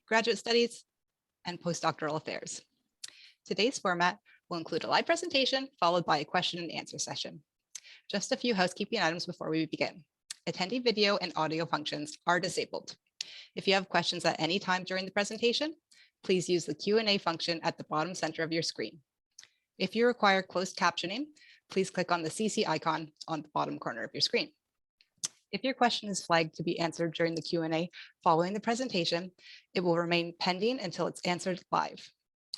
Graduate Studies and Postdoctoral Affairs. Today's format will include a live presentation followed by a question and answer session. Just a few housekeeping items before we begin. Attendee video and audio functions are disabled. If you have questions at any time during the presentation, please use the Q&A function at the bottom center of your screen. If you require closed captioning, please click on the CC icon on the bottom corner of your screen. If your question is flagged to be answered during the Q&A following the presentation, it will remain pending until it's answered live.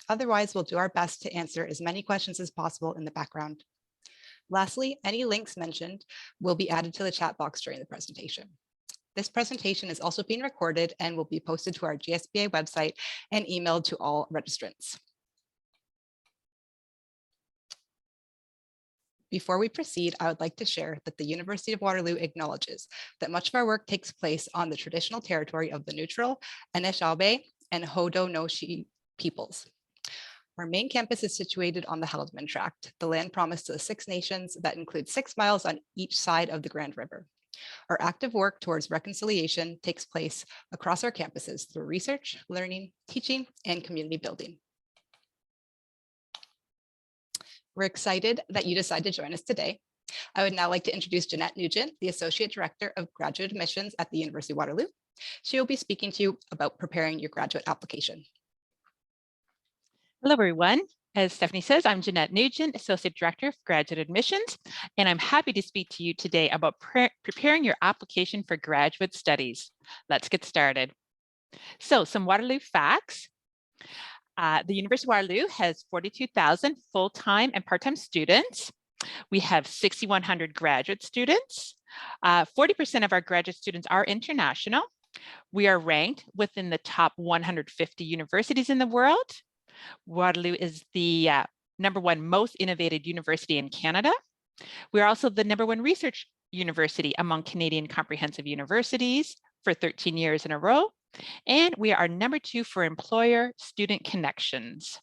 Otherwise, we'll do our best to answer as many questions as possible in the background. Lastly, any links mentioned will be added to the chat box during the presentation. This presentation is also being recorded and will be posted to our GSBA website and emailed to all registrants. Before we proceed, I would like to share that the University of Waterloo acknowledges that much of our work takes place on the traditional territory of the Neutral, Anishinaabe, and Haudenosaunee peoples. Our main campus is situated on the Haldeman Tract, the land promised to the Six Nations that includes 6 miles on each side of the Grand River. Our active work towards reconciliation takes place across our campuses through research, learning, teaching, and community building. We're excited that you decided to join us today. I would now like to introduce Jeanette Nugent, the Associate Director of Graduate Admissions at the University of Waterloo. She will be speaking to you about preparing your graduate application. Hello, everyone. As Stephanie says, I'm Jeanette Nugent, Associate Director of Graduate Admissions, and I'm happy to speak to you today about preparing your application for graduate studies. Let's get started. So, some Waterloo facts. The University of Waterloo has 42,000 full-time and part-time students. We have 6,100 graduate students. 40% of our graduate students are international. We are ranked within the top 150 universities in the world. Waterloo is the #1 most innovative university in Canada. We're also the #1 research university among Canadian comprehensive universities for 13 years in a row. And we are #2 for employer-student connections.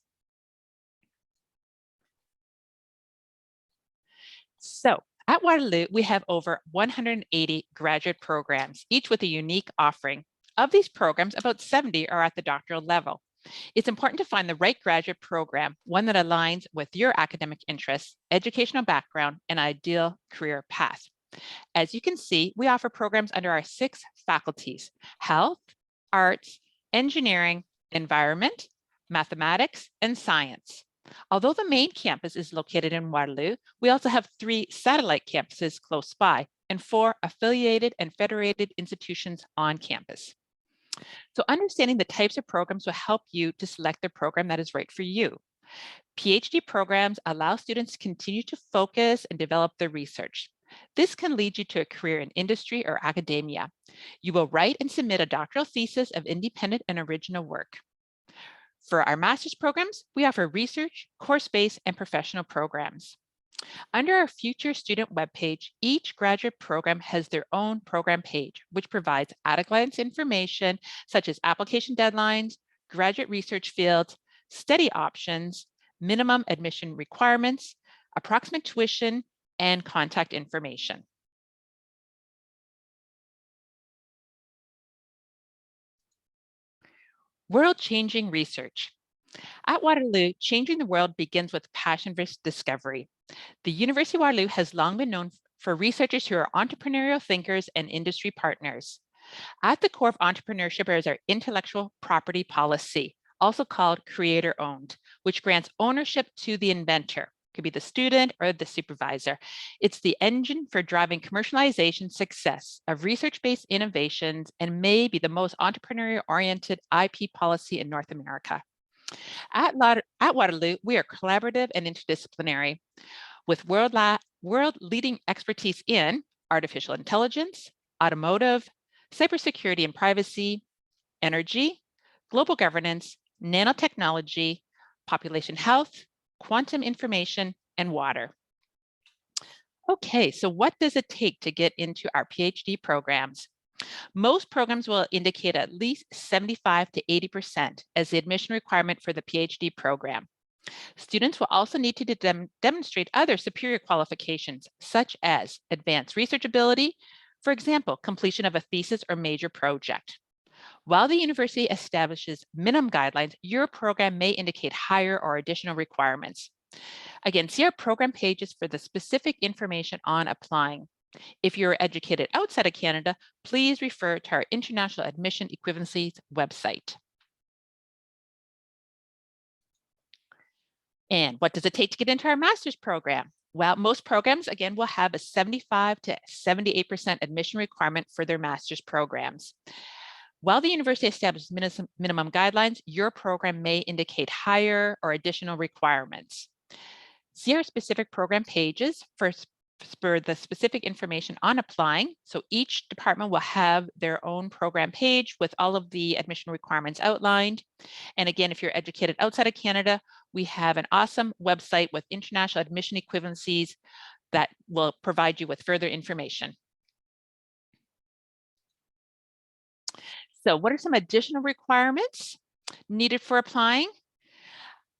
So at Waterloo, we have over 180 graduate programs, each with a unique offering. Of these programs, about 70 are at the doctoral level. It's important to find the right graduate program, one that aligns with your academic interests, educational background, and ideal career path. As you can see, we offer programs under our 6 faculties: health, arts, engineering, environment, mathematics, and science. Although the main campus is located in Waterloo, we also have 3 satellite campuses close by and 4 affiliated and federated institutions on campus. So understanding the types of programs will help you to select the program that is right for you. PhD programs allow students to continue to focus and develop their research. This can lead you to a career in industry or academia. You will write and submit a doctoral thesis of independent and original work. For our master's programs, we offer research, course-based, and professional programs. Under our future student webpage, each graduate program has their own program page, which provides at-a-glance information such as application deadlines, graduate research fields, study options, minimum admission requirements, approximate tuition, and contact information. World-changing research. At Waterloo, changing the world begins with passion for discovery. The University of Waterloo has long been known for researchers who are entrepreneurial thinkers and industry partners. At the core of entrepreneurship is our intellectual property policy, also called creator-owned, which grants ownership to the inventor. Could be the student or the supervisor. It's the engine for driving commercialization success of research-based innovations and may be the most entrepreneurial-oriented IP policy in North America. At Waterloo, we are collaborative and interdisciplinary with world-leading expertise in artificial intelligence, automotive, cybersecurity and privacy, energy, global governance, nanotechnology, population health, quantum information, and water. Okay, so what does it take to get into our PhD programs? Most programs will indicate at least 75 to 80% as the admission requirement for the PhD program. Students will also need to demonstrate other superior qualifications, such as advanced research ability, for example, completion of a thesis or major project. While the university establishes minimum guidelines, your program may indicate higher or additional requirements. Again, see our program pages for the specific information on applying. If you're educated outside of Canada, please refer to our International Admission Equivalencies website. And what does it take to get into our master's program? Well, most programs, again, will have a 75 to 78% admission requirement for their master's programs. While the university establishes minimum guidelines, your program may indicate higher or additional requirements. See our specific program pages for the specific information on applying. So each department will have their own program page with all of the admission requirements outlined. And again, if you're educated outside of Canada, we have an awesome website with international admission equivalencies that will provide you with further information. So what are some additional requirements needed for applying?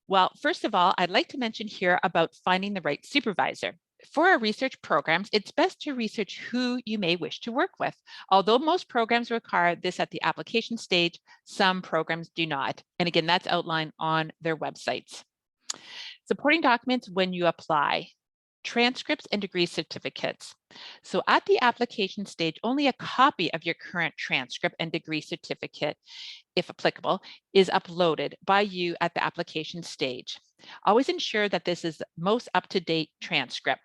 Well, first of all, I'd like to mention here about finding the right supervisor. For our research programs, it's best to research who you may wish to work with. Although most programs require this at the application stage, some programs do not. And again, that's outlined on their websites. Supporting documents when you apply. Transcripts and degree certificates. So at the application stage, only a copy of your current transcript and degree certificate, if applicable, is uploaded by you at the application stage. Always ensure that this is the most up-to-date transcript.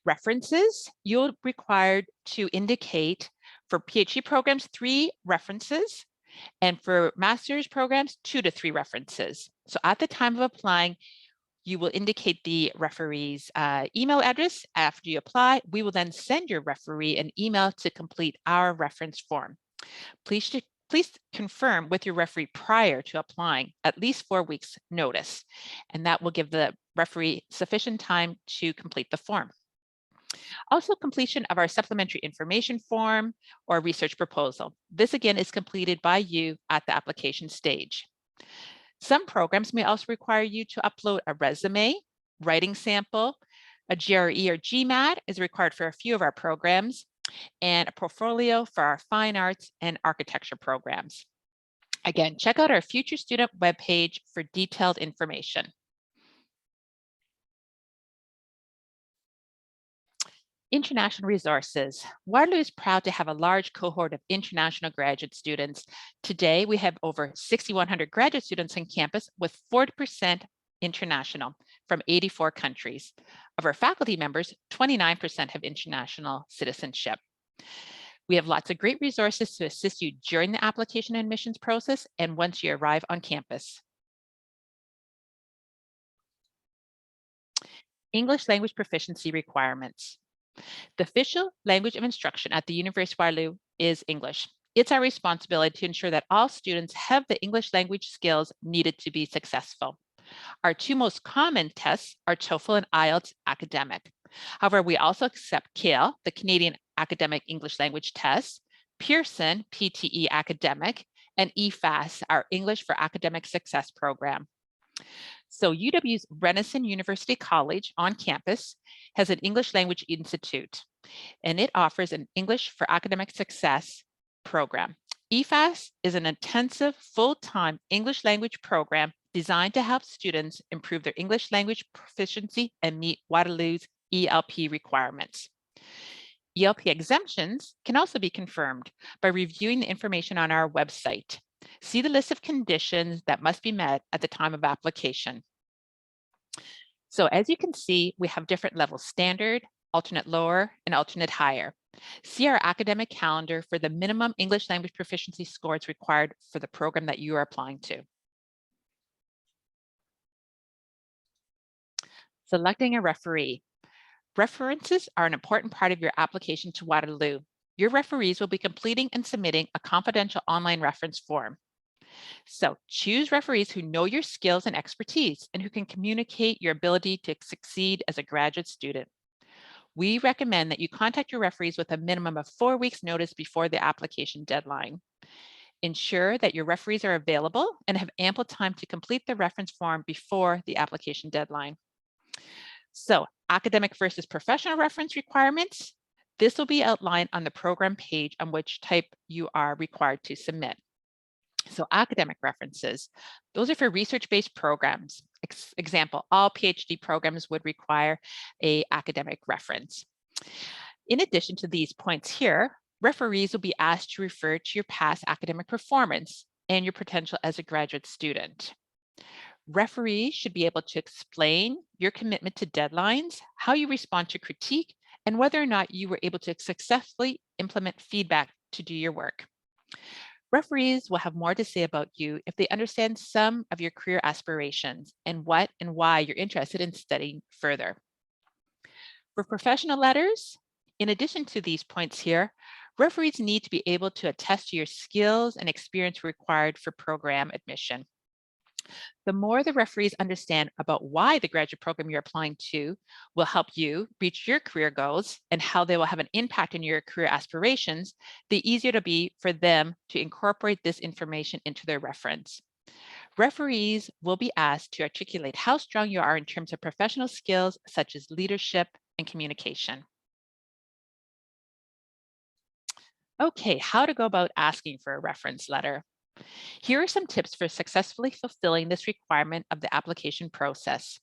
References, you'll be required to indicate for PhD programs 3 references, and for master's programs 2 to 3 references. So at the time of applying, you will indicate the referee's email address. After you apply, we will then send your referee an email to complete our reference form. Please confirm with your referee prior to applying, at least 4 weeks notice, and that will give the referee sufficient time to complete the form. Also, completion of our supplementary information form or research proposal. This again is completed by you at the application stage. Some programs may also require you to upload a resume, writing sample, a GRE or GMAT is required for a few of our programs, and a portfolio for our fine arts and architecture programs. Again, check out our future student webpage for detailed information. International resources. Waterloo is proud to have a large cohort of international graduate students. Today, we have over 6,100 graduate students on campus with 40% international from 84 countries. Of our faculty members, 29% have international citizenship. We have lots of great resources to assist you during the application and admissions process and once you arrive on campus. English language proficiency requirements. The official language of instruction at the University of Waterloo is English. It's our responsibility to ensure that all students have the English language skills needed to be successful. Our 2 most common tests are TOEFL and IELTS academic. However, we also accept CALE, the Canadian Academic English Language Test, Pearson, PTE academic, and EFAS, our English for Academic Success program. So UW's Renison University College on campus has an English Language Institute, and it offers an English for Academic Success program. EFAS is an intensive full-time English language program designed to help students improve their English language proficiency and meet Waterloo's ELP requirements. ELP exemptions can also be confirmed by reviewing the information on our website. See the list of conditions that must be met at the time of application. So as you can see, we have different levels: standard, alternate lower, and alternate higher. See our academic calendar for the minimum English language proficiency scores required for the program that you are applying to. Selecting a referee. References are an important part of your application to Waterloo. Your referees will be completing and submitting a confidential online reference form. So choose referees who know your skills and expertise and who can communicate your ability to succeed as a graduate student. We recommend that you contact your referees with a minimum of 4 weeks notice before the application deadline. Ensure that your referees are available and have ample time to complete the reference form before the application deadline. So academic versus professional reference requirements. This will be outlined on the program page on which type you are required to submit. So academic references, those are for research-based programs. Example, all PhD programs would require an academic reference. In addition to these points here, referees will be asked to refer to your past academic performance and your potential as a graduate student. Referees should be able to explain your commitment to deadlines, how you respond to critique, and whether or not you were able to successfully implement feedback to do your work. Referees will have more to say about you if they understand some of your career aspirations and what and why you're interested in studying further. For professional letters, in addition to these points here, referees need to be able to attest to your skills and experience required for program admission. The more the referees understand about why the graduate program you're applying to will help you reach your career goals and how they will have an impact on your career aspirations, the easier it'll be for them to incorporate this information into their reference. Referees will be asked to articulate how strong you are in terms of professional skills such as leadership and communication. Okay, how to go about asking for a reference letter. Here are some tips for successfully fulfilling this requirement of the application process.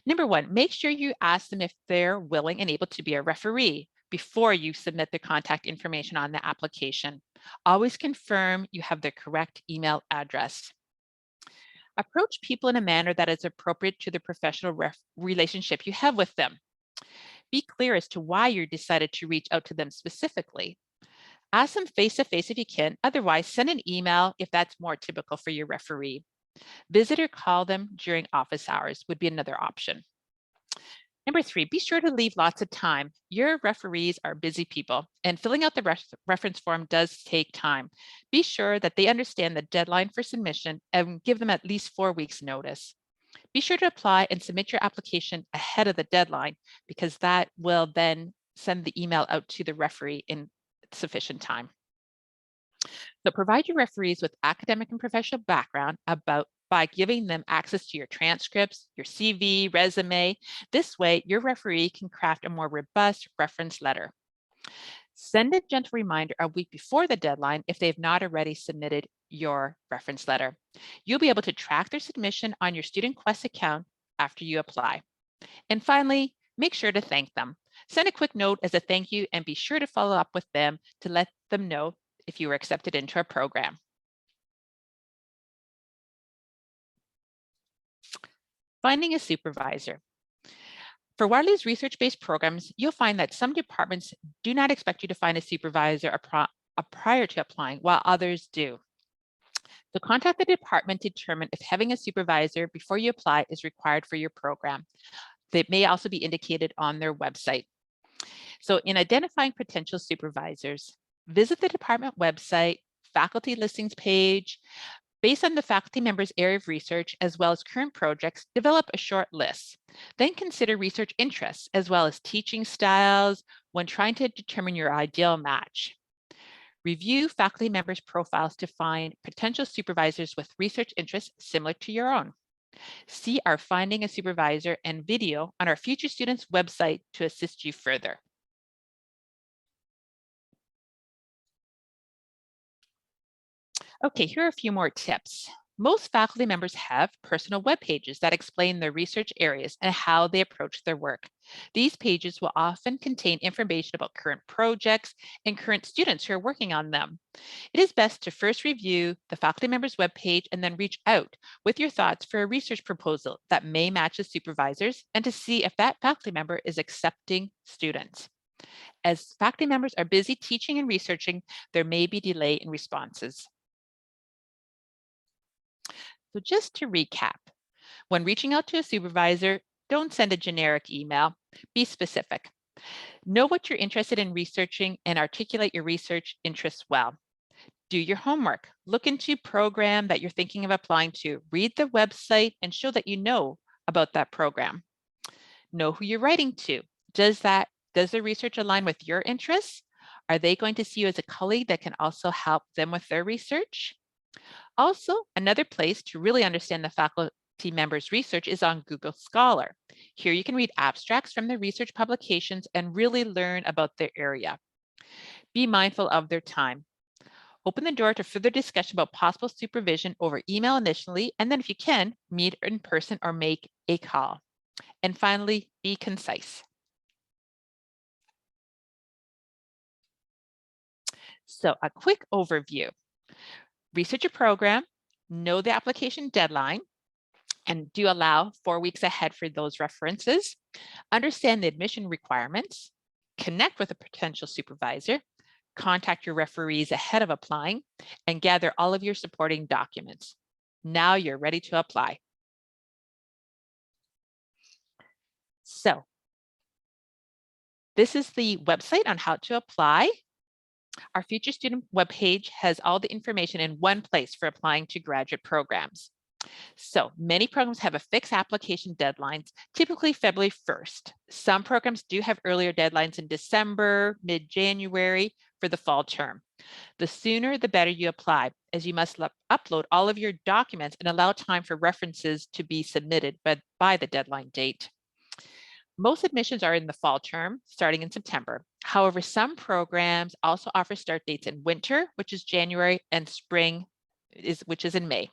Number one, make sure you ask them if they're willing and able to be a referee before you submit the contact information on the application. Always confirm you have the correct email address. Approach people in a manner that is appropriate to the professional relationship you have with them. Be clear as to why you decided to reach out to them specifically. Ask them face-to-face if you can. Otherwise, send an email if that's more typical for your referee. Visit or call them during office hours would be another option. Number three, be sure to leave lots of time. Your referees are busy people, and filling out the reference form does take time. Be sure that they understand the deadline for submission and give them at least 4 weeks notice. Be sure to apply and submit your application ahead of the deadline because that will then send the email out to the referee in sufficient time. So provide your referees with academic and professional background by giving them access to your transcripts, your CV, resume. This way, your referee can craft a more robust reference letter. Send a gentle reminder a week before the deadline if they've not already submitted your reference letter. You'll be able to track their submission on your Student Quest account after you apply. And finally, make sure to thank them. Send a quick note as a thank you and be sure to follow up with them to let them know if you were accepted into a program. Finding a supervisor. For Waterloo's research-based programs, you'll find that some departments do not expect you to find a supervisor prior to applying, while others do. So contact the department to determine if having a supervisor before you apply is required for your program. They may also be indicated on their website. So in identifying potential supervisors, visit the department website, faculty listings page. Based on the faculty member's area of research, as well as current projects, develop a short list. Then consider research interests, as well as teaching styles when trying to determine your ideal match. Review faculty members' profiles to find potential supervisors with research interests similar to your own. See our Finding a Supervisor and video on our Future Students website to assist you further. Okay, here are a few more tips. Most faculty members have personal web pages that explain their research areas and how they approach their work. These pages will often contain information about current projects and current students who are working on them. It is best to first review the faculty member's web page and then reach out with your thoughts for a research proposal that may match the supervisors and to see if that faculty member is accepting students. As faculty members are busy teaching and researching, there may be delay in responses. So just to recap, when reaching out to a supervisor, don't send a generic email, be specific. Know what you're interested in researching and articulate your research interests well. Do your homework, look into a program that you're thinking of applying to, read the website and show that you know about that program. Know who you're writing to. Does the research align with your interests? Are they going to see you as a colleague that can also help them with their research? Also, another place to really understand the faculty members' research is on Google Scholar. Here you can read abstracts from the research publications and really learn about their area. Be mindful of their time. Open the door to further discussion about possible supervision over email initially, and then if you can, meet in person or make a call. And finally, be concise. So a quick overview. Research your program, know the application deadline, and do allow 4 weeks ahead for those references. Understand the admission requirements, connect with a potential supervisor, contact your referees ahead of applying, and gather all of your supporting documents. Now you're ready to apply. So this is the website on how to apply. Our Future Student webpage has all the information in one place for applying to graduate programs. So many programs have a fixed application deadlines, typically February 1st. Some programs do have earlier deadlines in December, mid-January for the fall term. The sooner the better you apply, as you must upload all of your documents and allow time for references to be submitted by the deadline date. Most admissions are in the fall term, starting in September. However, some programs also offer start dates in winter, which is January, and spring, which is in May.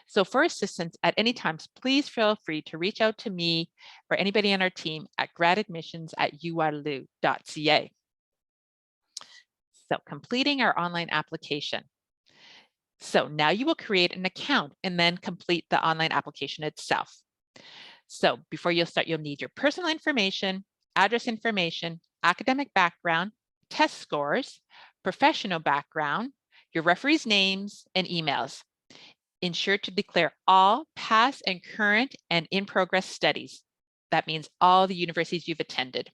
So for assistance at any time, please feel free to reach out to me or anybody on our team at gradadmissions@uwaterloo.ca. So completing our online application. So now you will create an account and then complete the online application itself. So before you'll start, you'll need your personal information, address information, academic background, test scores, professional background, your referees' names, and emails. Ensure to declare all past and current and in-progress studies. That means all the universities you've attended.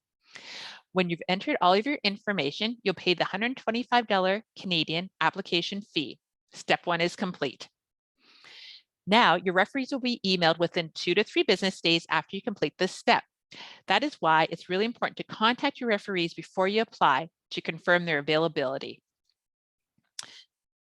When you've entered all of your information, you'll pay the $125 Canadian application fee. Step 1 is complete. Now, your referees will be emailed within 2 to 3 business days after you complete this step. That is why it's really important to contact your referees before you apply to confirm their availability.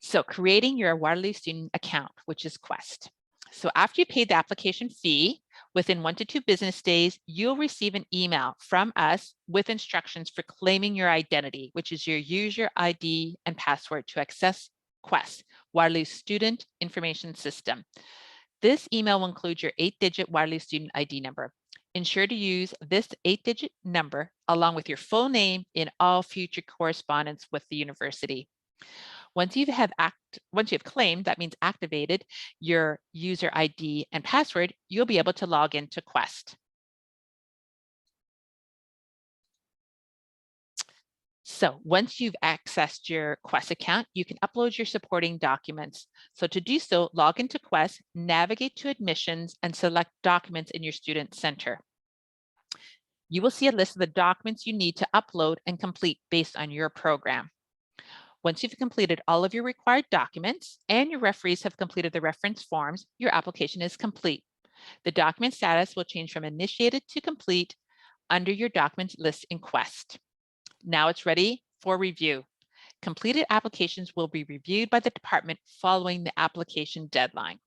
So creating your Waterloo student account, which is Quest. So after you pay the application fee, within 1 to 2 business days, you'll receive an email from us with instructions for claiming your identity, which is your user ID and password to access Quest, Waterloo Student Information System. This email will include your 8-digit Waterloo Student ID number. Ensure to use this 8-digit number along with your full name in all future correspondence with the university. Once you have claimed, that means activated, your user ID and password, you'll be able to log into Quest. So once you've accessed your Quest account, you can upload your supporting documents. So to do so, log into Quest, navigate to admissions, and select documents in your student center. You will see a list of the documents you need to upload and complete based on your program. Once you've completed all of your required documents and your referees have completed the reference forms, your application is complete. The document status will change from initiated to complete under your documents list in Quest. Now it's ready for review. Completed applications will be reviewed by the department following the application deadline.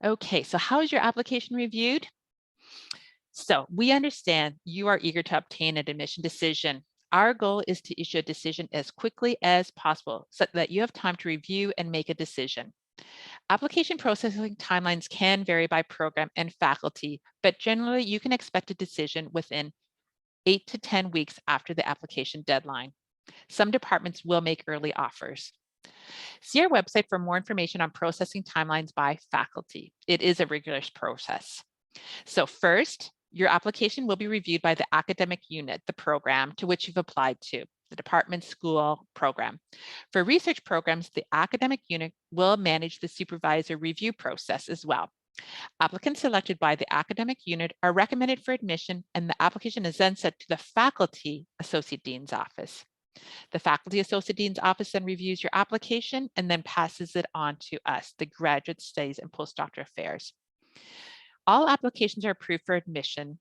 Okay, so how is your application reviewed? So we understand you are eager to obtain an admission decision. Our goal is to issue a decision as quickly as possible so that you have time to review and make a decision. Application processing timelines can vary by program and faculty, but generally you can expect a decision within 8 to 10 weeks after the application deadline. Some departments will make early offers. See our website for more information on processing timelines by faculty. It is a rigorous process. So first, your application will be reviewed by the academic unit, the program to which you've applied to, the department, school, program. For research programs, the academic unit will manage the supervisor review process as well. Applicants selected by the academic unit are recommended for admission, and the application is then sent to the faculty associate dean's office. The faculty associate dean's office then reviews your application and then passes it on to us, the Graduate Studies and Postdoctoral Affairs. All applications are approved for admission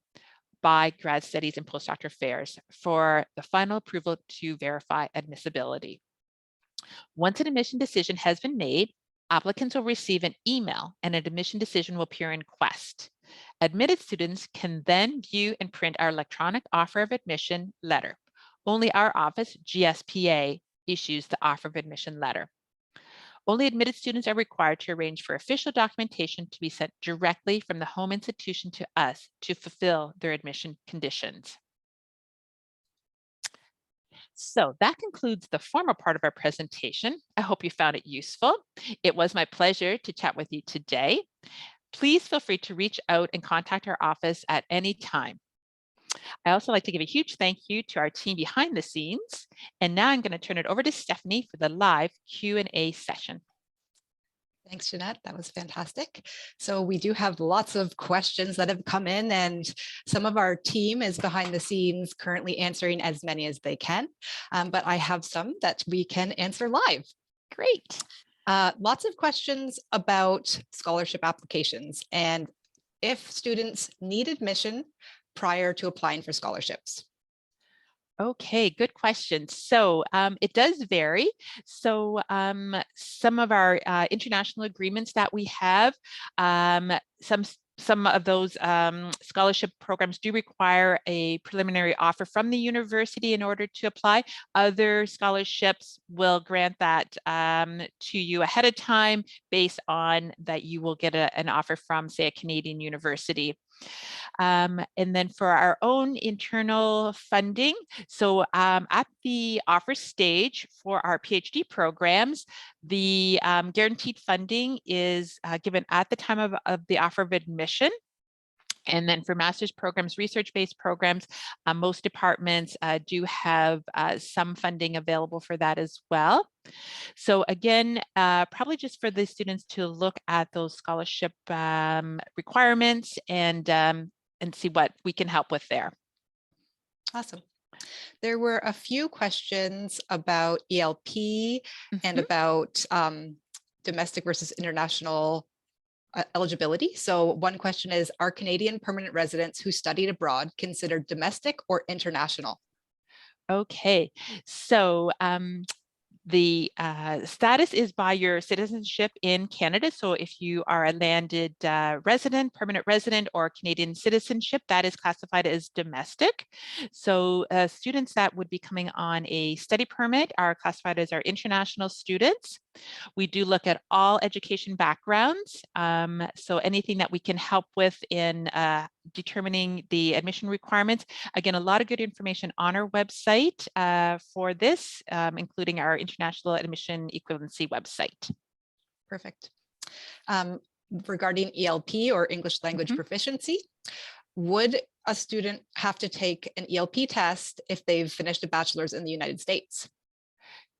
by Grad Studies and Postdoctoral Affairs for the final approval to verify admissibility. Once an admission decision has been made, applicants will receive an email and an admission decision will appear in Quest. Admitted students can then view and print our electronic offer of admission letter. Only our office, GSPA, issues the offer of admission letter. Only admitted students are required to arrange for official documentation to be sent directly from the home institution to us to fulfill their admission conditions. So that concludes the formal part of our presentation. I hope you found it useful. It was my pleasure to chat with you today. Please feel free to reach out and contact our office at any time. I also like to give a huge thank you to our team behind the scenes. And now I'm going to turn it over to Stephanie for the live Q&A session. Thanks, Jeanette. That was fantastic. So we do have lots of questions that have come in, and some of our team is behind the scenes currently answering as many as they can. But I have some that we can answer live. Great. Lots of questions about scholarship applications and if students need admission prior to applying for scholarships. Okay, good question. So it does vary. So some of our international agreements that we have, some of those scholarship programs do require a preliminary offer from the university in order to apply. Other scholarships will grant that to you ahead of time based on that you will get an offer from, say, a Canadian university. And then for our own internal funding, so at the offer stage for our PhD programs, the guaranteed funding is given at the time of the offer of admission. And then for master's programs, research-based programs, most departments do have some funding available for that as well. So again, probably just for the students to look at those scholarship requirements and see what we can help with there. Awesome. There were a few questions about ELP and about domestic versus international eligibility. So one question is, are Canadian permanent residents who studied abroad considered domestic or international? Okay, so the status is by your citizenship in Canada. So if you are a landed resident, permanent resident, or Canadian citizenship, that is classified as domestic. So students that would be coming on a study permit are classified as our international students. We do look at all education backgrounds. So anything that we can help with in determining the admission requirements. Again, a lot of good information on our website for this, including our international admission equivalency website. Perfect. Regarding ELP or English language proficiency, would a student have to take an ELP test if they've finished a bachelor's in the United States?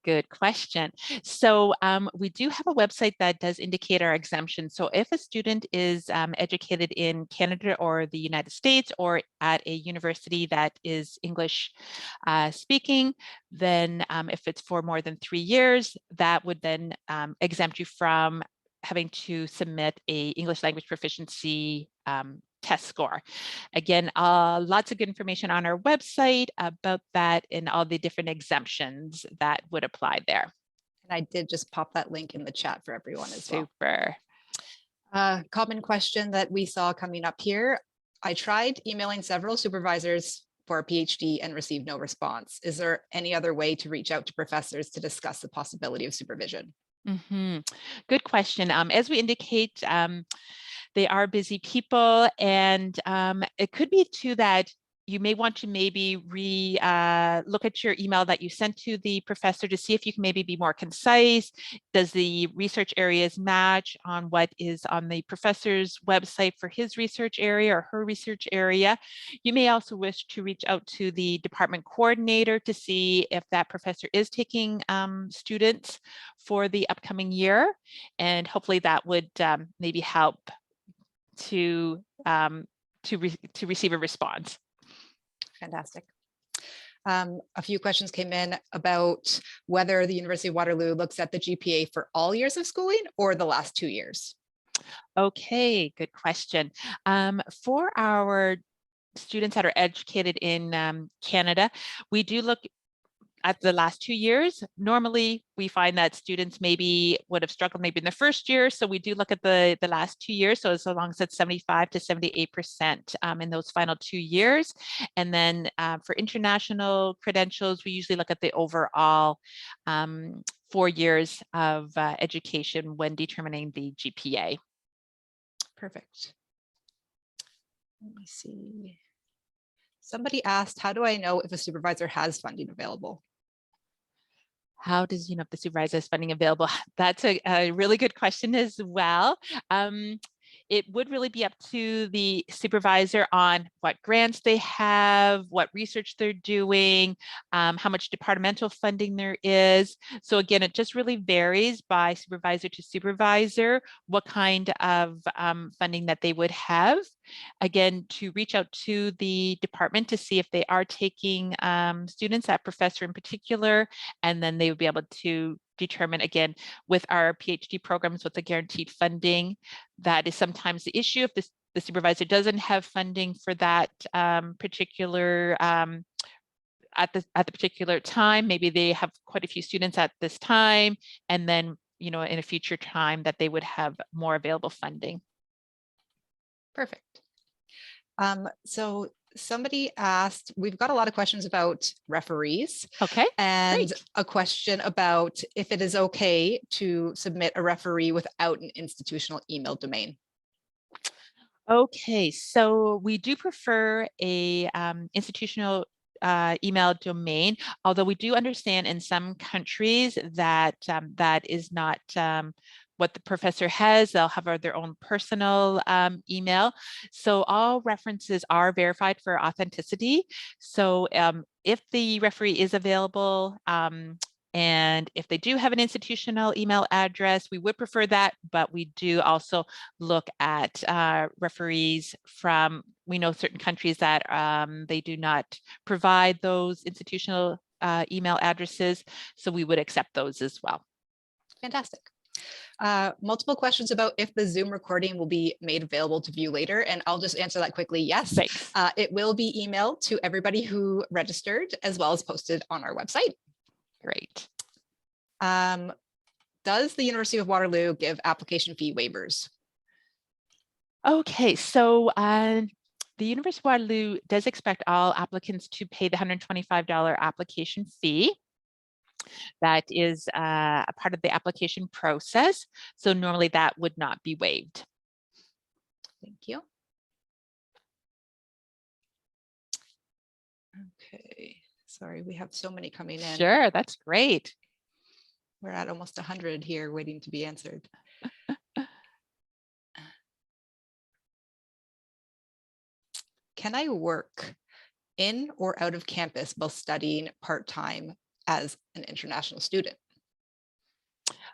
Good question. So we do have a website that does indicate our exemptions. So if a student is educated in Canada or the United States or at a university that is English speaking, then if it's for more than 3 years, that would then exempt you from having to submit a English language proficiency test score. Again, lots of good information on our website about that and all the different exemptions that would apply there. And I did just pop that link in the chat for everyone as well. Super. Common question that we saw coming up here. I tried emailing several supervisors for a PhD and received no response. Is there any other way to reach out to professors to discuss the possibility of supervision? Good question. As we indicate, they are busy people, and it could be too that you may want to maybe look at your email that you sent to the professor to see if you can maybe be more concise. Does the research areas match on what is on the professor's website for his research area or her research area? You may also wish to reach out to the department coordinator to see if that professor is taking students for the upcoming year, and hopefully that would maybe help to receive a response. Fantastic. A few questions came in about whether the University of Waterloo looks at the GPA for all years of schooling or the last 2 years. Okay, good question. For our students that are educated in Canada, we do look at the last 2 years. Normally, we find that students maybe would have struggled maybe in the first year. So we do look at the last 2 years. So as long as it's 75 to 78% in those final 2 years. And then for international credentials, we usually look at the overall 4 years of education when determining the GPA. Perfect. Let me see. Somebody asked, how do I know if a supervisor has funding available? How does you know if the supervisor is funding available? That's a really good question as well. It would really be up to the supervisor on what grants they have, what research they're doing, how much departmental funding there is. So again, it just really varies by supervisor to supervisor, what kind of funding that they would have. Again, to reach out to the department to see if they are taking students, that professor in particular, and then they would be able to determine, again, with our PhD programs with the guaranteed funding, that is sometimes the issue. If the supervisor doesn't have funding for that particular at the particular time, maybe they have quite a few students at this time, and then in a future time that they would have more available funding. Perfect. So somebody asked, we've got a lot of questions about referees. Okay. And great. a question about if it is okay to submit a referee without an institutional email domain. Okay, so we do prefer a institutional email domain, although we do understand in some countries that that is not what the professor has. They'll have their own personal email. So all references are verified for authenticity. So if the referee is available, and if they do have an institutional email address, we would prefer that, but we do also look at referees from, we know certain countries that they do not provide those institutional email addresses, so we would accept those as well. Fantastic. Multiple questions about if the Zoom recording will be made available to view later, and I'll just answer that quickly. Yes, it will be emailed to everybody who registered, as well as posted on our website. Great. Does the University of Waterloo give application fee waivers? Okay, so the University of Waterloo does expect all applicants to pay the $125 application fee. That is a part of the application process. So normally that would not be waived. Thank you. Okay, sorry, we have so many coming in. Sure, that's great. We're at almost 100 here waiting to be answered. Can I work in or out of campus while studying part-time as an international student?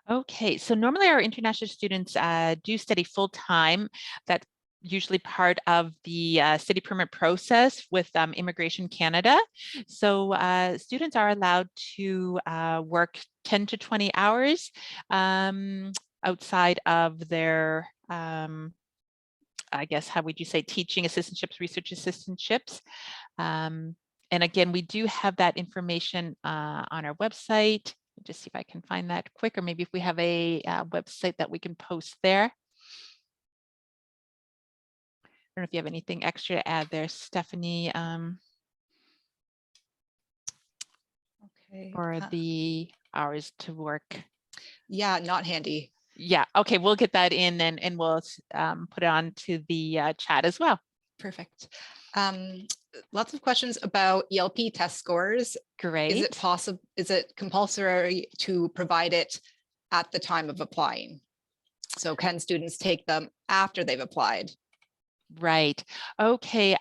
Okay, so normally our international students do study full-time. That's usually part of the study permit process with Immigration Canada. So students are allowed to work 10 to 20 hours outside of their, I guess, how would you say, teaching assistantships, research assistantships. And again, we do have that information on our website. Just see if I can find that quick, or maybe if we have a website that we can post there. I don't know if you have anything extra to add there, Stephanie, okay. or the hours to work. Yeah, not handy. Yeah, okay, we'll get that in and we'll put it on to the chat as well. Perfect. Lots of questions about ELP test scores. Great. Is it possible? Is it compulsory to provide it at the time of applying? So can students take them after they've applied? Right. Okay.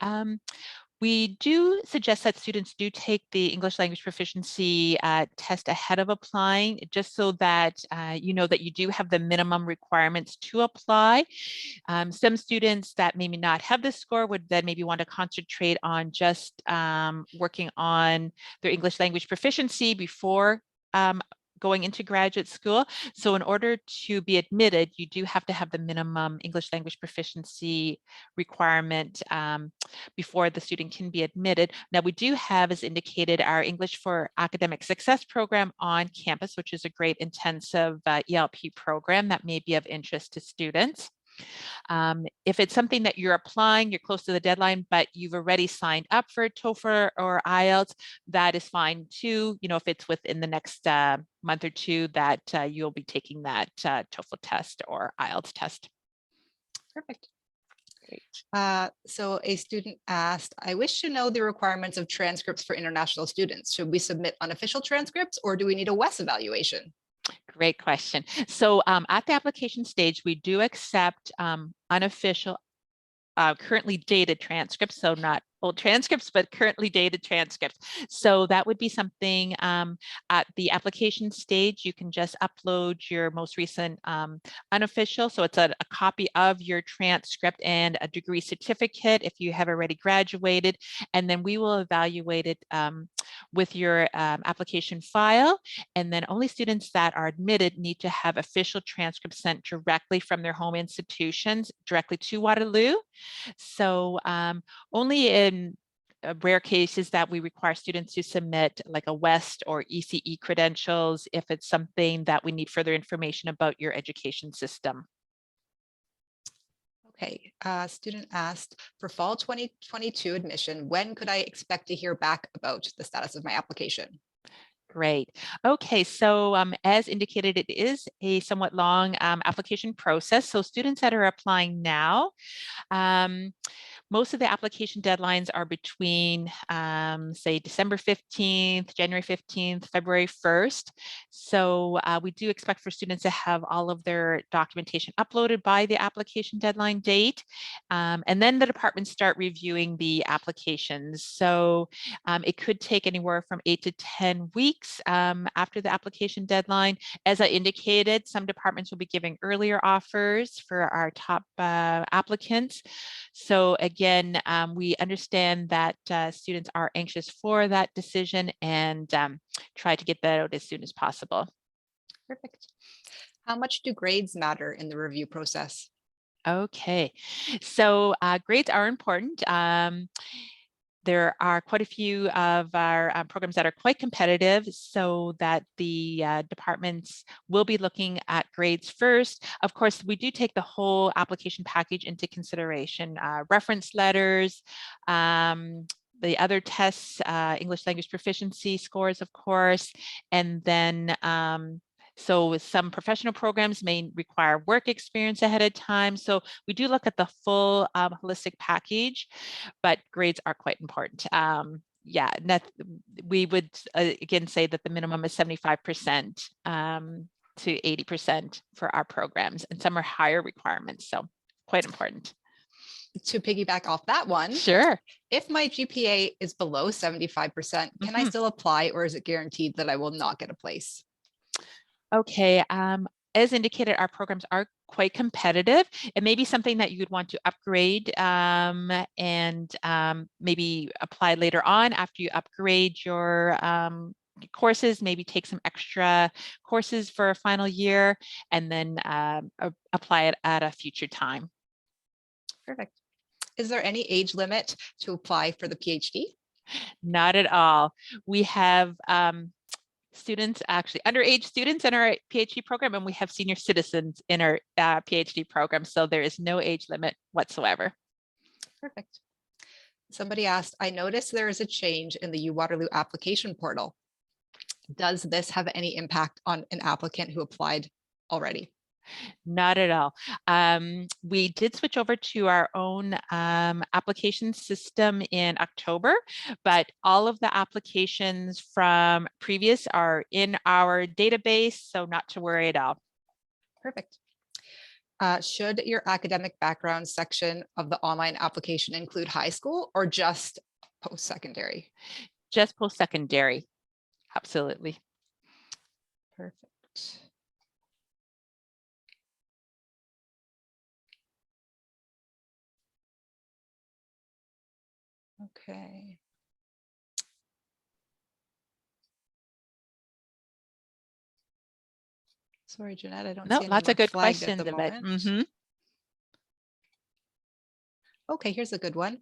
We do suggest that students do take the English language proficiency test ahead of applying, just so that you know that you do have the minimum requirements to apply. Some students that maybe not have this score would then maybe want to concentrate on just working on their English language proficiency before going into graduate school. So in order to be admitted, you do have to have the minimum English language proficiency requirement before the student can be admitted. Now we do have, as indicated, our English for Academic Success program on campus, which is a great intensive ELP program that may be of interest to students. If it's something that you're applying, you're close to the deadline, but you've already signed up for TOEFL or IELTS, that is fine too. You know, if it's within the next month or two that you'll be taking that TOEFL test or IELTS test. Perfect. Great. So a student asked, I wish to know the requirements of transcripts for international students. Should we submit unofficial transcripts or do we need a WES evaluation? Great question. So at the application stage, we do accept unofficial, currently dated transcripts, so not old transcripts, but currently dated transcripts. So that would be something at the application stage, you can just upload your most recent unofficial. So it's a copy of your transcript and a degree certificate if you have already graduated, and then we will evaluate it with your application file. And then only students that are admitted need to have official transcripts sent directly from their home institutions directly to Waterloo. So only in rare cases that we require students to submit like a WEST or ECE credentials if it's something that we need further information about your education system. Okay, student asked, for fall 2022 admission, when could I expect to hear back about the status of my application? Great. Okay, so as indicated, it is a somewhat long application process. So students that are applying now, most of the application deadlines are between, say, December 15th, January 15th, February 1st. So we do expect for students to have all of their documentation uploaded by the application deadline date. And then the departments start reviewing the applications. So it could take anywhere from 8 to 10 weeks after the application deadline. As I indicated, some departments will be giving earlier offers for our top applicants. So again, we understand that students are anxious for that decision and try to get that out as soon as possible. Perfect. How much do grades matter in the review process? Okay, so grades are important. There are quite a few of our programs that are quite competitive, so that the departments will be looking at grades first. Of course, we do take the whole application package into consideration, reference letters, the other tests, English language proficiency scores, of course, and then so some professional programs may require work experience ahead of time. So we do look at the full holistic package, but grades are quite important. Yeah, we would again say that the minimum is 75% to 80% for our programs, and some are higher requirements, so quite important. To piggyback off that one, Sure. if my GPA is below 75%, can I still apply, or is it guaranteed that I will not get a place? Okay, as indicated, our programs are quite competitive. It may be something that you would want to upgrade and maybe apply later on after you upgrade your courses, maybe take some extra courses for a final year and then apply it at a future time. Perfect. Is there any age limit to apply for the PhD? Not at all. We have students, actually underage students in our PhD program, and we have senior citizens in our PhD program. So there is no age limit whatsoever. Perfect. Somebody asked, I noticed there is a change in the UWaterloo application portal. Does this have any impact on an applicant who applied already? Not at all. We did switch over to our own application system in October, but all of the applications from previous are in our database, so not to worry at all. Perfect. Should your academic background section of the online application include high school or just post-secondary? Just post-secondary, absolutely. Perfect. Okay. Sorry, Jeanette, I don't No, see any lots of more good flagged at questions, the but moment. Okay, here's a good one.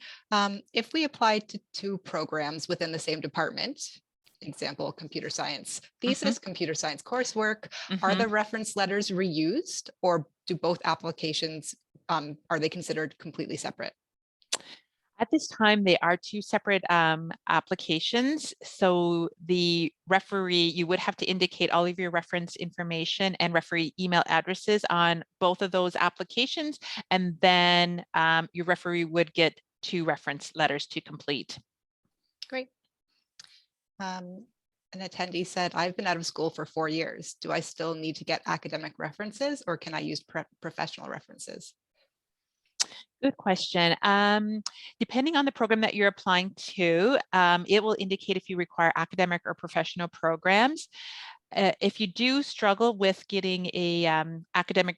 If we apply to two programs within the same department, example, computer science thesis, computer science coursework, are the reference letters reused, or do both applications, are they considered completely separate? At this time, they are two separate applications. So the referee, you would have to indicate all of your reference information and referee email addresses on both of those applications. And then your referee would get two reference letters to complete. Great. An attendee said, I've been out of school for 4 years. Do I still need to get academic references, or can I use professional references? Good question. Depending on the program that you're applying to, it will indicate if you require academic or professional programs. If you do struggle with getting a academic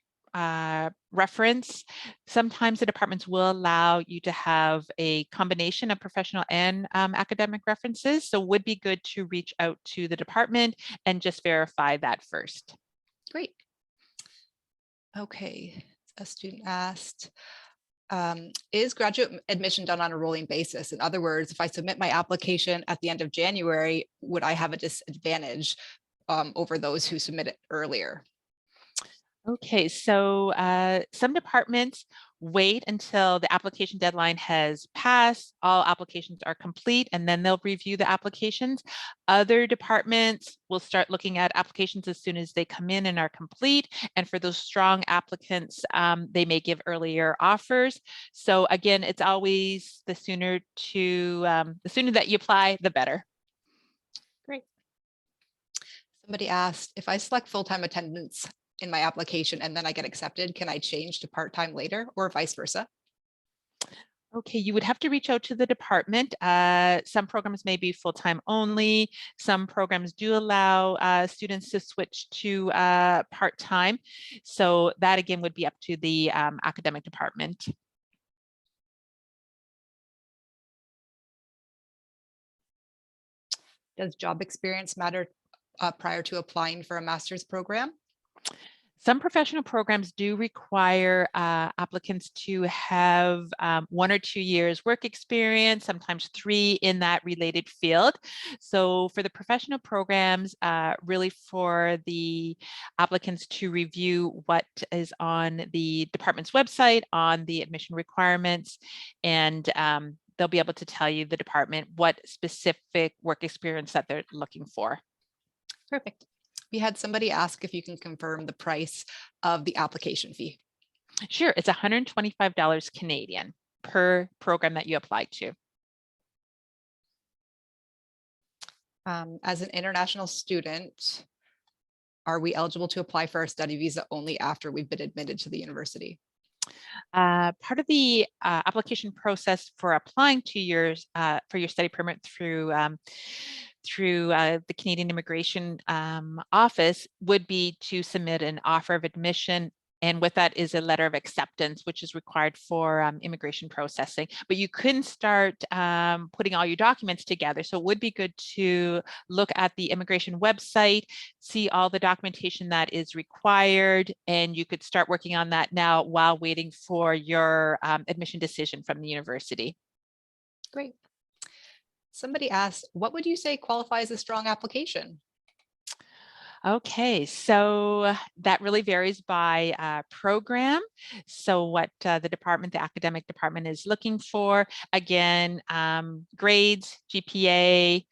reference, sometimes the departments will allow you to have a combination of professional and academic references. So it would be good to reach out to the department and just verify that first. Great. Okay, a student asked, is graduate admission done on a rolling basis? In other words, if I submit my application at the end of January, would I have a disadvantage over those who submit it earlier? Okay, so some departments wait until the application deadline has passed, all applications are complete, and then they'll review the applications. Other departments will start looking at applications as soon as they come in and are complete. And for those strong applicants, they may give earlier offers. So again, it's always the sooner that you apply, the better. Great. Somebody asked, if I select full-time attendance in my application and then I get accepted, can I change to part-time later, or vice versa? Okay, you would have to reach out to the department. Some programs may be full-time only. Some programs do allow students to switch to part-time. So that again would be up to the academic department. Does job experience matter prior to applying for a master's program? Some professional programs do require applicants to have 1 or 2 years work experience, sometimes 3 in that related field. So for the professional programs, really for the applicants to review what is on the department's website, on the admission requirements, and they'll be able to tell you, the department, what specific work experience that they're looking for. Perfect. We had somebody ask if you can confirm the price of the application fee. Sure, it's $125 Canadian per program that you apply to. As an international student, are we eligible to apply for our study visa only after we've been admitted to the university? Part of the application process for applying to for your study permit through the Canadian Immigration Office would be to submit an offer of admission. And with that is a letter of acceptance, which is required for immigration processing. But you couldn't start putting all your documents together. So it would be good to look at the immigration website, see all the documentation that is required, and you could start working on that now while waiting for your admission decision from the university. Great. Somebody asked, what would you say qualifies a strong application? Okay, so that really varies by program. So what the academic department is looking for, again, grades, GPA,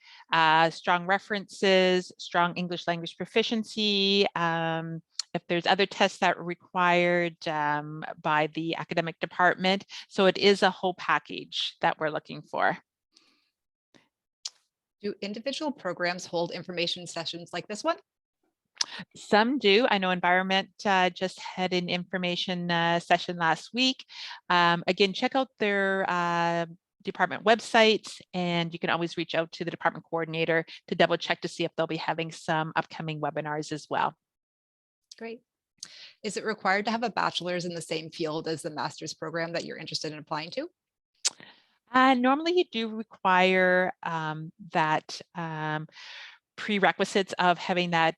strong references, strong English language proficiency. If there's other tests that are required by the academic department. So it is a whole package that we're looking for. Do individual programs hold information sessions like this one? Some do. I know Environment just had an information session last week. Again, check out their department websites, and you can always reach out to the department coordinator to double check to see if they'll be having some upcoming webinars as well. Great. Is it required to have a bachelor's in the same field as the master's program that you're interested in applying to? Normally you do require that prerequisites of having that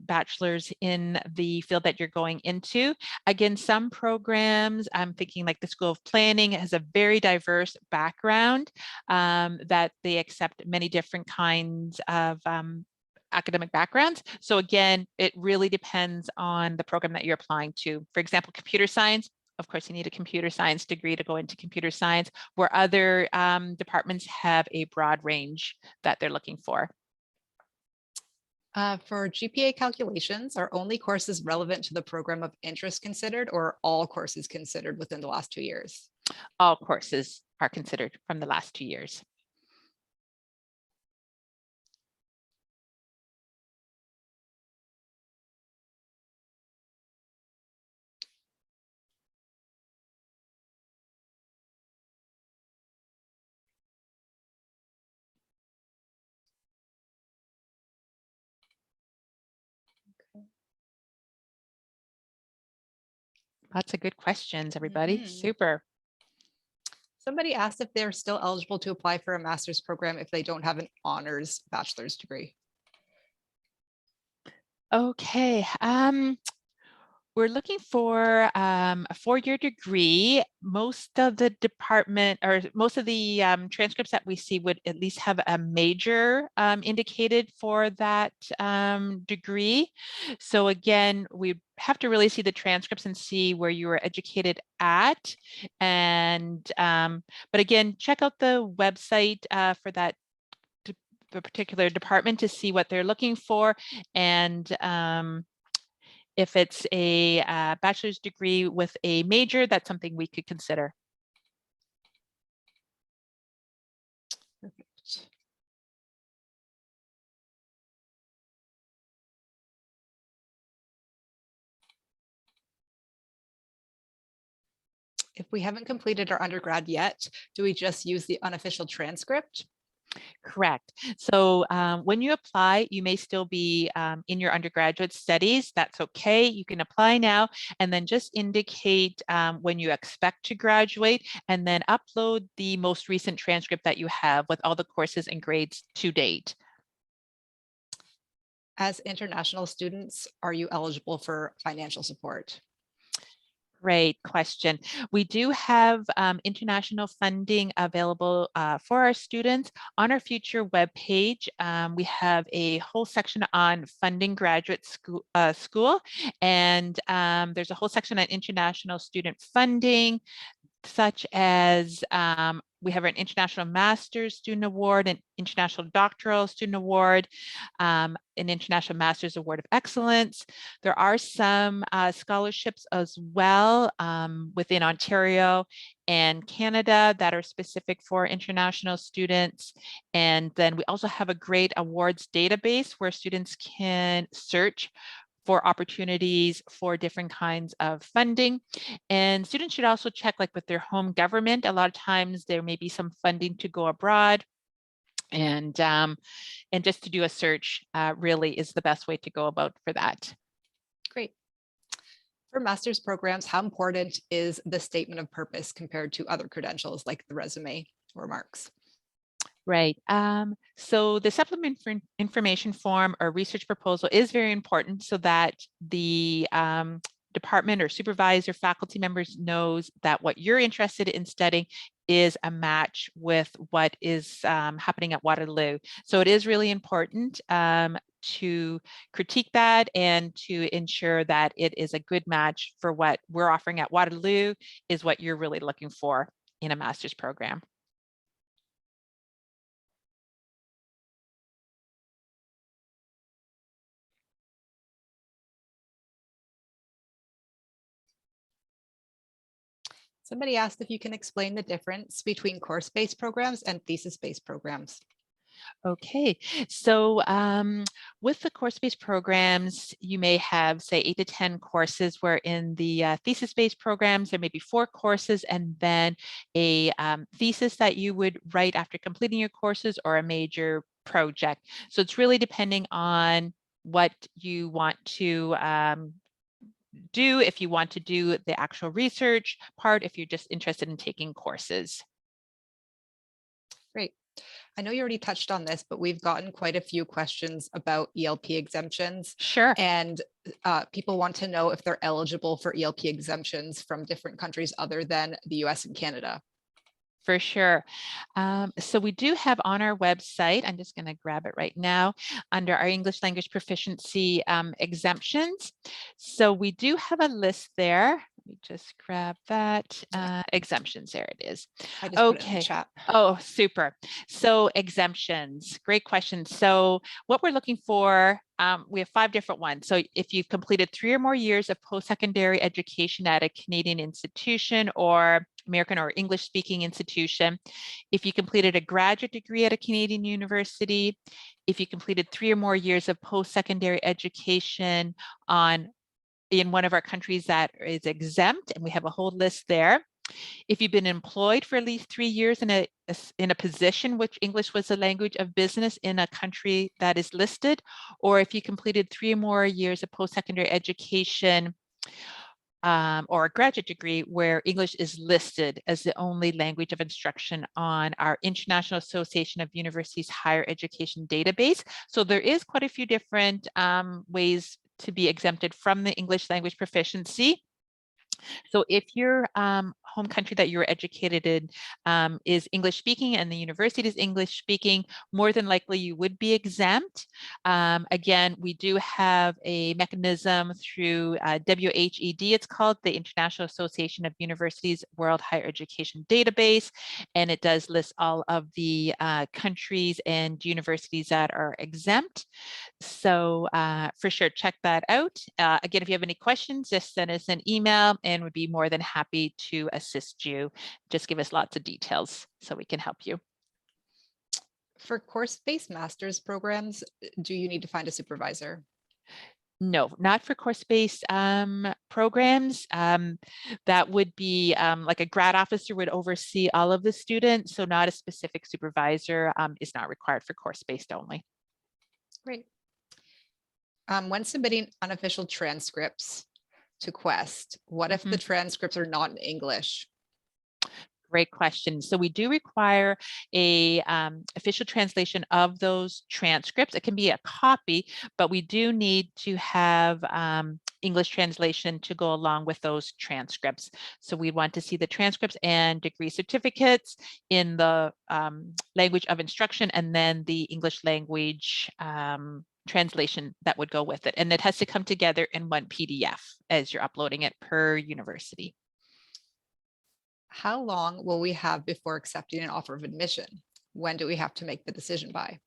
bachelor's in the field that you're going into. Again, some programs, I'm thinking like the School of Planning, has a very diverse background that they accept many different kinds of academic backgrounds. So again, it really depends on the program that you're applying to. For example, computer science, of course, you need a computer science degree to go into computer science, where other departments have a broad range that they're looking for. For GPA calculations, are only courses relevant to the program of interest considered, or are all courses considered within the last 2 years? All courses are considered from the last 2 years. Lots of good questions, everybody. Super. Somebody asked if they're still eligible to apply for a master's program if they don't have an honors bachelor's degree. Okay. We're looking for a 4-year degree. Most of the department, or most of the transcripts that we see would at least have a major indicated for that degree. So again, we have to really see the transcripts and see where you were educated at. And but again, check out the website for that particular department to see what they're looking for. And if it's a bachelor's degree with a major, that's something we could consider. Perfect. If we haven't completed our undergrad yet, do we just use the unofficial transcript? Correct. So when you apply, you may still be in your undergraduate studies. That's okay. You can apply now and then just indicate when you expect to graduate, and then upload the most recent transcript that you have with all the courses and grades to date. As international students, are you eligible for financial support? Great question. We do have international funding available for our students. On our future webpage, we have a whole section on funding graduate school, and there's a whole section on international student funding, such as we have an International Master's Student Award, an International Doctoral Student Award, an International Master's Award of Excellence. There are some scholarships as well within Ontario and Canada that are specific for international students. And then we also have a great awards database where students can search for opportunities for different kinds of funding. And students should also check like with their home government. A lot of times there may be some funding to go abroad, and just to do a search really is the best way to go about for that. Great. For master's programs, how important is the statement of purpose compared to other credentials like the resume or marks? Right. So the supplement information form or research proposal is very important so that the department or supervisor, faculty members knows that what you're interested in studying is a match with what is happening at Waterloo. So it is really important to critique that and to ensure that it is a good match for what we're offering at Waterloo is what you're really looking for in a master's program. Somebody asked if you can explain the difference between course-based programs and thesis-based programs. Okay, so with the course-based programs, you may have, say, 8 to 10 courses, where in the thesis-based programs, there may be 4 courses and then a thesis that you would write after completing your courses or a major project. So it's really depending on what you want to do, if you want to do the actual research part, if you're just interested in taking courses. Great. I know you already touched on this, but we've gotten quite a few questions about ELP exemptions, Sure. and people want to know if they're eligible for ELP exemptions from different countries other than the US and Canada. For sure. So we do have on our website, I'm just going to grab it right now, under our English language proficiency exemptions. So we do have a list there. Let me just grab that. Exemptions, there it is. I just put it in the chat. Oh, super. So exemptions, great question. So what we're looking for, we have 5 different ones. So if you've completed 3 or more years of post-secondary education at a Canadian institution or American or English speaking institution, if you completed a graduate degree at a Canadian university, if you completed 3 or more years of post-secondary education in one of our countries that is exempt, and we have a whole list there. If you've been employed for at least 3 years in a position which English was the language of business in a country that is listed, or if you completed 3 or more years of post-secondary education or a graduate degree where English is listed as the only language of instruction on our International Association of Universities Higher Education database. So there is quite a few different ways to be exempted from the English language proficiency. So if your home country that you were educated in is English speaking and the university is English speaking, more than likely you would be exempt. Again, we do have a mechanism through WHED, it's called the International Association of Universities World Higher Education Database, and it does list all of the countries and universities that are exempt. So for sure, check that out. Again, if you have any questions, just send us an email and we'd be more than happy to assist you. Just give us lots of details so we can help you. For course-based master's programs, do you need to find a supervisor? No, not for course-based programs. That would be like a grad officer would oversee all of the students. So not a specific supervisor is not required for course-based only. Great. When submitting unofficial transcripts to Quest, what if the transcripts are not in English? Great question. So we do require a official translation of those transcripts. It can be a copy, but we do need to have English translation to go along with those transcripts. So we want to see the transcripts and degree certificates in the language of instruction, and then the English language translation that would go with it. And it has to come together in one PDF as you're uploading it per university. How long will we have before accepting an offer of admission? When do we have to make the decision by?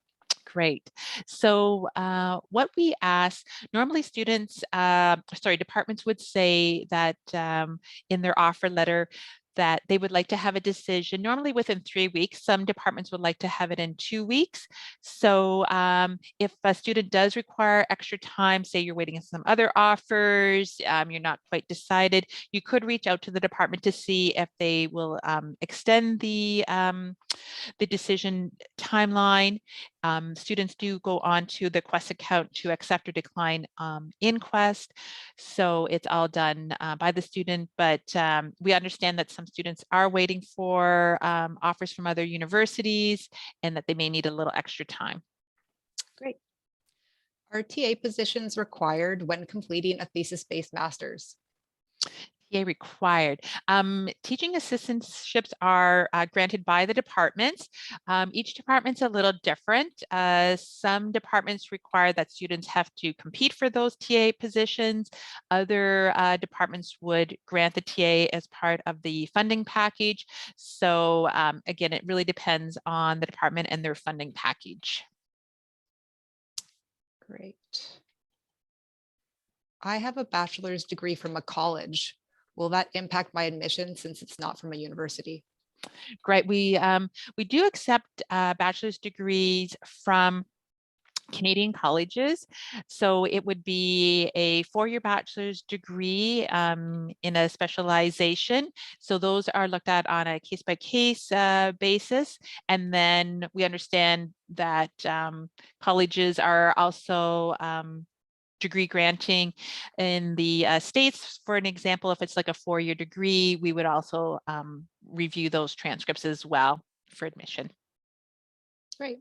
Great. So what we ask, normally students, departments would say that in their offer letter that they would like to have a decision normally within 3 weeks. Some departments would like to have it in 2 weeks. So if a student does require extra time, say you're waiting on some other offers, you're not quite decided, you could reach out to the department to see if they will extend the decision timeline. Students do go on to the Quest account to accept or decline in Quest. So it's all done by the student, but we understand that some students are waiting for offers from other universities and that they may need a little extra time. Great. Are TA positions required when completing a thesis-based master's? TA required. Teaching assistantships are granted by the departments. Each department's a little different. Some departments require that students have to compete for those TA positions. Other departments would grant the TA as part of the funding package. So again, it really depends on the department and their funding package. Great. I have a bachelor's degree from a college. Will that impact my admission since it's not from a university? Great. We do accept bachelor's degrees from Canadian colleges. So it would be a 4-year bachelor's degree in a specialization. So those are looked at on a case-by-case basis. And then we understand that colleges are also degree granting in the States. For an example, if it's like a 4-year degree, we would also review those transcripts as well for admission. Great.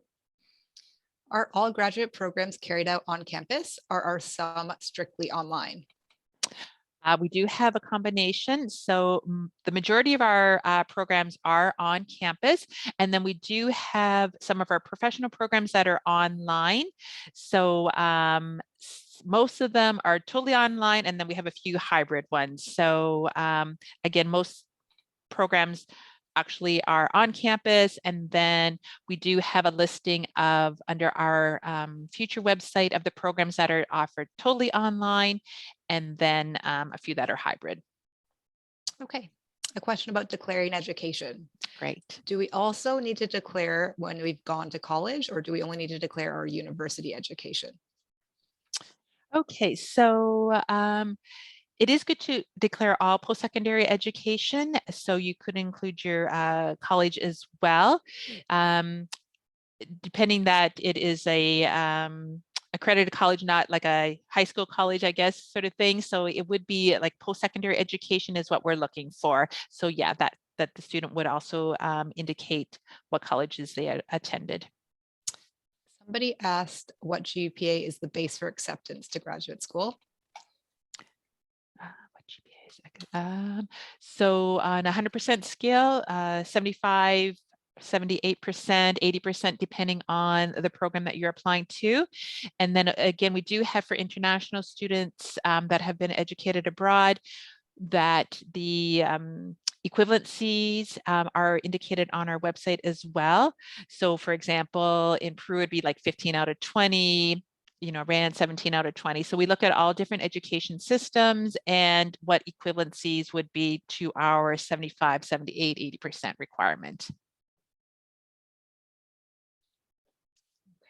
Are all graduate programs carried out on campus, or are some strictly online? We do have a combination. So the majority of our programs are on campus, and then we do have some of our professional programs that are online. So most of them are totally online, and then we have a few hybrid ones. So again, most programs actually are on campus, and then we do have a listing of under our future website of the programs that are offered totally online, and then a few that are hybrid. Okay. A question about declaring education. Great. Do we also need to declare when we've gone to college, or do we only need to declare our university education? Okay, so it is good to declare all post-secondary education, so you could include your college as well. Depending that it is a accredited college, not like a high school college, I guess, sort of thing. So it would be like post-secondary education is what we're looking for. So yeah, that the student would also indicate what colleges they attended. Somebody asked what GPA is the base for acceptance to graduate school. What GPA is that? So on a 100% scale, 75, 78%, 80%, depending on the program that you're applying to. And then again, we do have for international students that have been educated abroad, that the equivalencies are indicated on our website as well. So for example, in Peru, it'd be like 15 out of 20, RAN 17 out of 20. So we look at all different education systems and what equivalencies would be to our 75, 78, 80% requirement.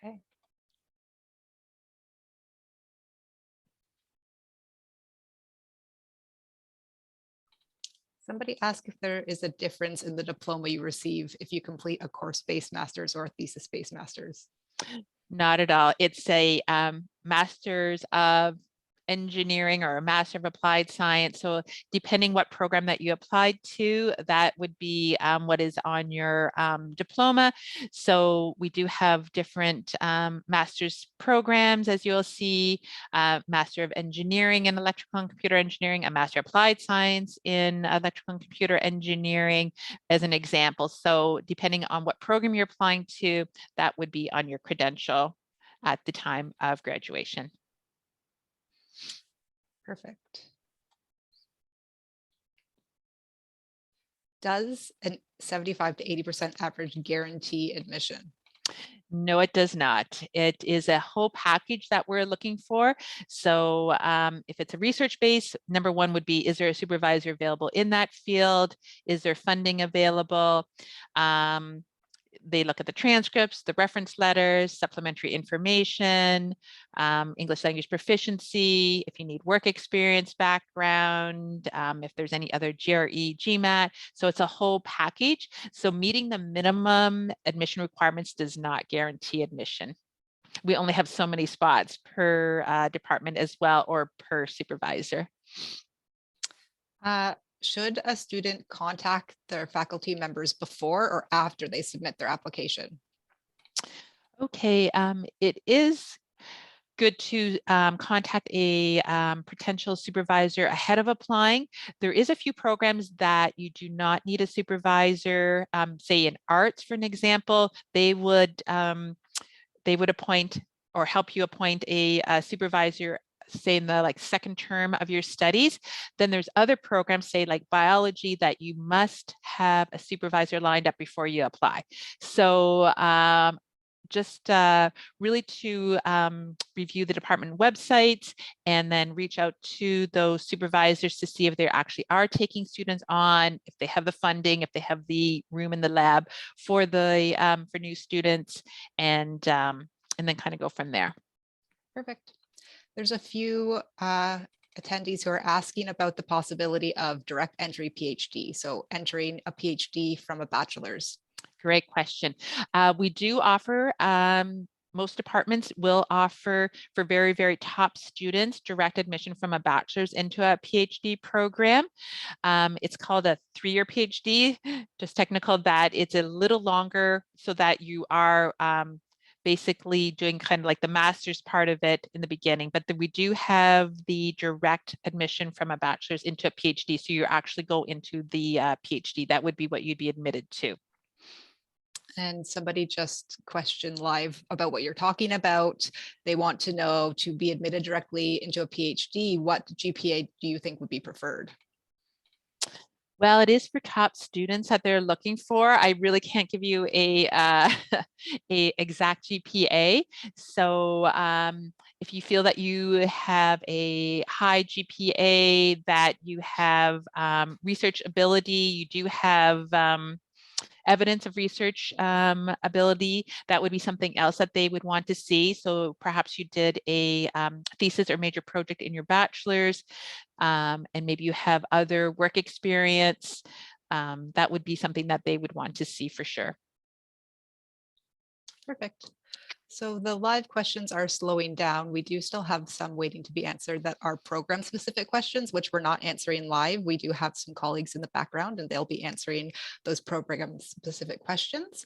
Okay. Somebody asked if there is a difference in the diploma you receive if you complete a course-based master's or a thesis-based master's. Not at all. It's a master's of engineering or a master of applied science. So depending what program that you applied to, that would be what is on your diploma. So we do have different master's programs, as you'll see, Master of Engineering in Electrical and Computer Engineering, a Master of Applied Science in Electrical and Computer Engineering, as an example. So depending on what program you're applying to, that would be on your credential at the time of graduation. Perfect. Does a 75 to 80% average guarantee admission? No, it does not. It is a whole package that we're looking for. So if it's a research base, number one would be, is there a supervisor available in that field? Is there funding available? They look at the transcripts, the reference letters, supplementary information, English language proficiency, if you need work experience background, if there's any other GRE, GMAT. So it's a whole package. So meeting the minimum admission requirements does not guarantee admission. We only have so many spots per department as well, or per supervisor. Should a student contact their faculty members before or after they submit their application? Okay, it is good to contact a potential supervisor ahead of applying. There is a few programs that you do not need a supervisor, say in arts, for an example. They would appoint or help you appoint a supervisor, say in the second term of your studies. Then there's other programs, say like biology, that you must have a supervisor lined up before you apply. So just really to review the department websites and then reach out to those supervisors to see if they actually are taking students on, if they have the funding, if they have the room in the lab for the for new students, and then kind of go from there. Perfect. There's a few attendees who are asking about the possibility of direct entry PhD, so entering a PhD from a bachelor's. Great question. We do offer most departments will offer for very, very top students direct admission from a bachelor's into a PhD program. It's called a 3-year PhD, just technical that it's a little longer so that you are basically doing kind of like the master's part of it in the beginning, but we do have the direct admission from a bachelor's into a PhD. So you actually go into the PhD. That would be what you'd be admitted to. And somebody just questioned live about what you're talking about. They want to know, to be admitted directly into a PhD, what GPA do you think would be preferred? Well, it is for top students that they're looking for. I really can't give you a a exact GPA. So if you feel that you have a high GPA, that you have research ability, you do have evidence of research ability, that would be something else that they would want to see. So perhaps you did a thesis or major project in your bachelor's, and maybe you have other work experience. That would be something that they would want to see for sure. Perfect. So the live questions are slowing down. We do still have some waiting to be answered that are program specific questions, which we're not answering live. We do have some colleagues in the background and they'll be answering those program specific questions.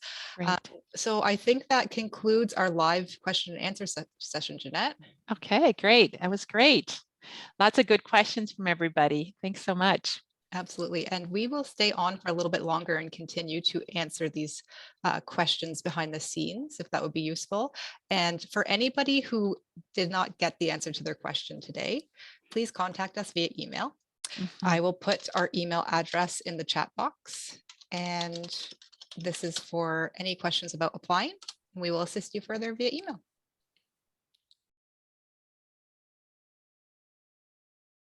So I think that concludes our live question and answer session, Jeanette. Okay, great. That was great. Lots of good questions from everybody. Thanks so much. Absolutely. And we will stay on for a little bit longer and continue to answer these questions behind the scenes, if that would be useful. And for anybody who did not get the answer to their question today, please contact us via email. I will put our email address in the chat box. And this is for any questions about applying. We will assist you further via email.